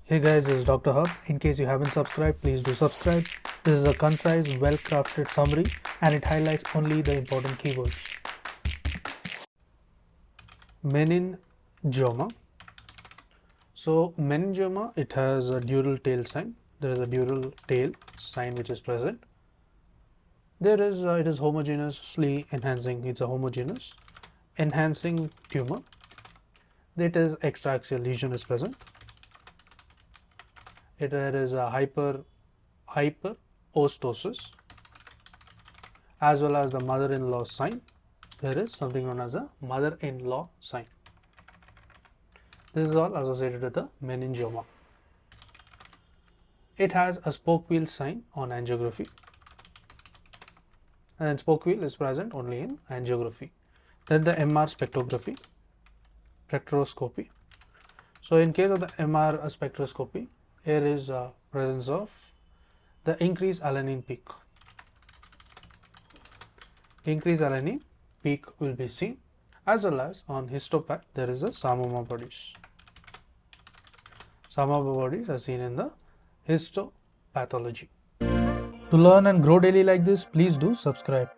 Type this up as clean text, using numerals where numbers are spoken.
Hey guys, this is Dr. Hub. In case you haven't subscribed, please do subscribe. This is a concise, well-crafted summary and it highlights only the important keywords. Meningioma. So meningioma, it has a dural tail sign. There is a dural tail sign which is present. It is homogeneously enhancing. It's a homogeneous enhancing tumor. It is extraaxial lesion is present. There is a hyperostosis as well as the mother-in-law sign. There is something known as a mother-in-law sign. This is all associated with the meningioma. It has a spoke wheel sign on angiography, and then spoke wheel is present only in angiography. Then the MR spectroscopy. So in case of the MR spectroscopy, here is a presence of the increased alanine peak. Increased alanine peak will be seen, as well as on histopath there is a Samoma bodies. Samoma bodies are seen in the histopathology. To learn and grow daily like this, please do subscribe.